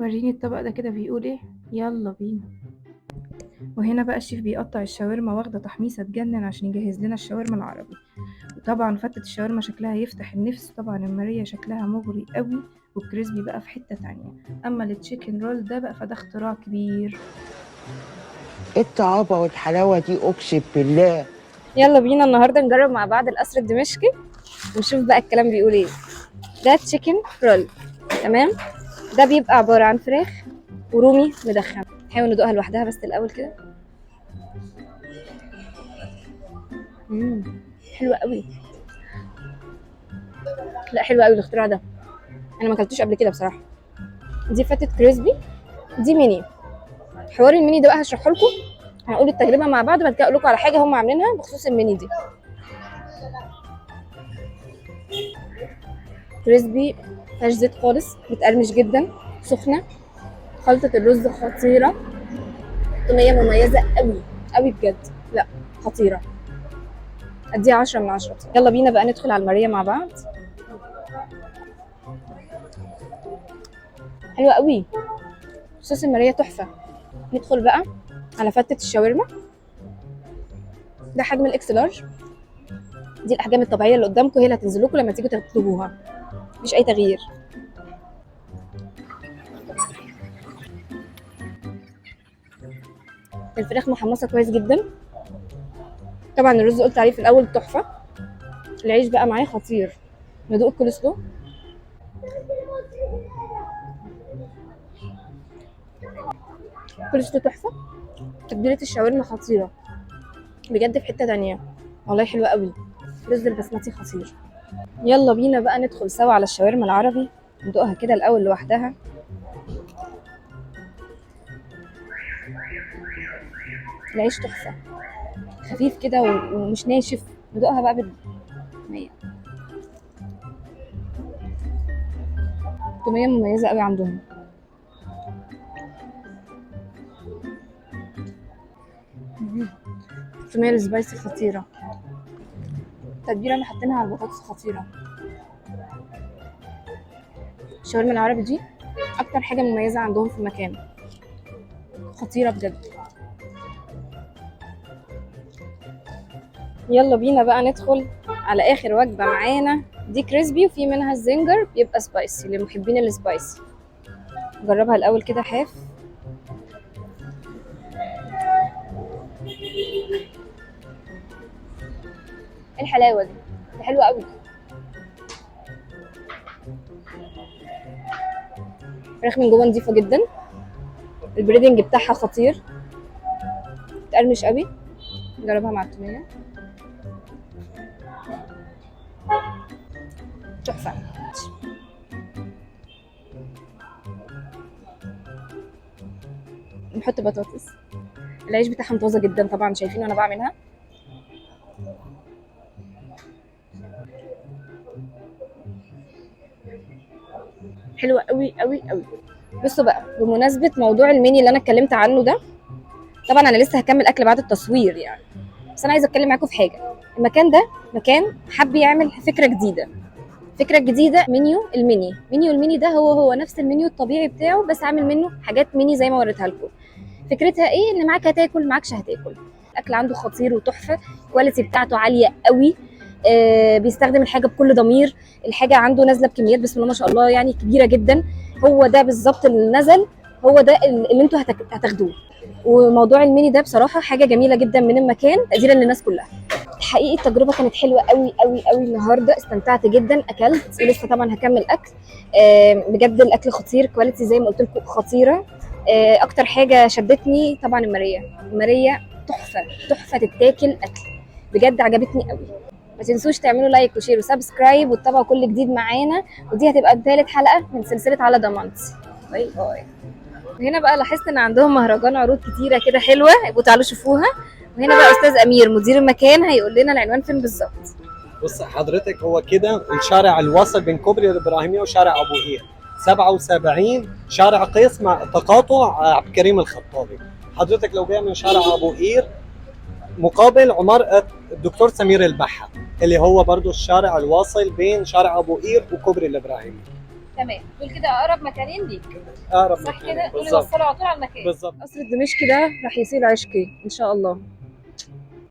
وريني الطبق ده كده بيقول ايه. يلا بينا. وهنا بقى الشيف بيقطع الشاورما، واخده تحميصه تجنن عشان يجهز لنا الشاورما العربي. وطبعا فتة الشاورما شكلها يفتح النفس، طبعا الماريا شكلها مغري قوي، والكريسبي بقى في حتة تانية. اما التشيكن رول ده بقى فده اختراع كبير. ايه الطعابة والحلاوة دي اقسم بالله. يلا بينا النهارده نجرب مع بعض القصر الدمشقي ونشوف بقى الكلام بيقول ايه. ده تشيكن رول، تمام. ده بيبقى عباره عن فراخ ورومي مدخن. نحاول ندوقها لوحدها بس الاول كده. حلوه قوي. لا حلوه قوي الاختراع ده، انا ما اكلتوش قبل كده بصراحه. دي فتة كريسبي، دي ميني. حوار الميني ده بقى هشرحه لكم، هنقول التجربه مع بعض، بعد كده اقول لكم على حاجه هم عاملينها بخصوص الميني دي. كريسبي مفيهاش زيت خالص، بتقرمش جدا، سخنه. خلطه الرز خطيره، توميه مميزه قوي قوي بجد. لا خطيره، اديها 10 من 10 بصراحة. يلا بينا بقى ندخل على الماريه مع بعض. حلوه قوي، صوص الماريه تحفه. ندخل بقى على فتة الشاورما. ده حجم الاكس لارج، دي الاحجام الطبيعيه اللي قدامكم، هي اللي هتنزل لكم لما تيجوا تطلبوها، مفيش اي تغيير. الفراخ محمصه كويس جدا. طبعا الرز قلت عليه في الاول تحفه. العيش بقى معاه خطير. ندوق الكولسلو. الكولسلو تحفه. تتبيله الشاورما خطيره بجد، في حته تانية والله، حلوه قوي. الرز البسمتي خطير. يلا بينا بقى ندخل سوا على الشاورما العربي، ندوقها كده الاول لوحدها. العيش تحفه، خفيف كده ومش ناشف. ندوقها بقى بالتوميه. التوميه مميزه قوي عندهم. التوميه السبايسي خطيره. التتبيله اللي حاطينها على البطاطس خطيره. الشاورما العربي دي اكتر حاجه مميزه عندهم في المكان، خطيره بجد. يلا بينا بقى ندخل على اخر وجبه معانا. دي كريسبي وفي منها الزنجر بيبقى سبايسي لمحبين السبايسي. نجربها الاول كده حاف. ايه الحلاوه دي حلوه قوي. الفراخ من جوه نضيفه جدا، البريدنج بتاعها خطير، بتقرمش قوي. نجربها مع التوميه. تحفه. نحط بطاطس. العيش بتاعها طازه جدا طبعا، شايفين وانا بعملها. حلوه قوي قوي قوي. بصوا بقى، بمناسبه موضوع الميني اللي انا اتكلمت عنه ده، طبعا انا لسه هكمل اكل بعد التصوير يعني، بس انا عايزه اتكلم معاكم في حاجه. المكان ده مكان حب يعمل فكره جديده. فكره جديده، منيو الميني ده هو نفس المنيو الطبيعي بتاعه، بس عامل منه حاجات ميني زي ما وريتها لكم. فكرتها ايه؟ ان معاك هتاكل، معاكش هتاكل. الاكل عنده خطير وتحفه، الكواليتي بتاعته عاليه قوي. بيستخدم الحاجه بكل ضمير. الحاجه عنده نازله بكميات بسم الله ما شاء الله يعني كبيره جدا. هو ده بالظبط اللي نزل، هو ده اللي انتوا هتاخدوه. وموضوع الميني ده بصراحه حاجه جميله جدا من المكان، تقديرا للناس كلها. حقيقي التجربه كانت حلوه قوي قوي قوي النهارده، استمتعت جدا، اكلت ولسه طبعا هكمل اكل. بجد الاكل خطير، كواليتي زي ما قلت لكم خطيره. اكتر حاجه شدتني طبعا الماريه تحفه تتاكل اكل، بجد عجبتني قوي. ما تنسوش تعملوا لايك وشير وسبسكرايب وتتابعوا كل جديد معانا، ودي هتبقى ثالث حلقه من سلسله على ضمانتي. باي باي. هنا بقى لاحظت ان عندهم مهرجان عروض كتيره كده حلوه، يبقوا تعالوا شوفوها. وهنا بقى استاذ امير مدير المكان هيقول لنا العنوان فين بالظبط. بص حضرتك، هو كده الشارع الواصل بين كوبري الابراهيميه وشارع ابو قير 77، شارع قيس مع تقاطع عبد الكريم الخطابي. حضرتك لو جاي من شارع ابو قير مقابل عمارة الدكتور سمير البحة، اللي هو برضو الشارع الواصل بين شارع ابو قير وكوبري الابراهيمي. تمام، دول كده اقرب مكانين ليك اقرب صح مكان. كده؟ دول بالظبط يوصلوا على طول على المكان. بالظبط. قصر الدمشقي ده راح يسيل عشقي ان شاء الله.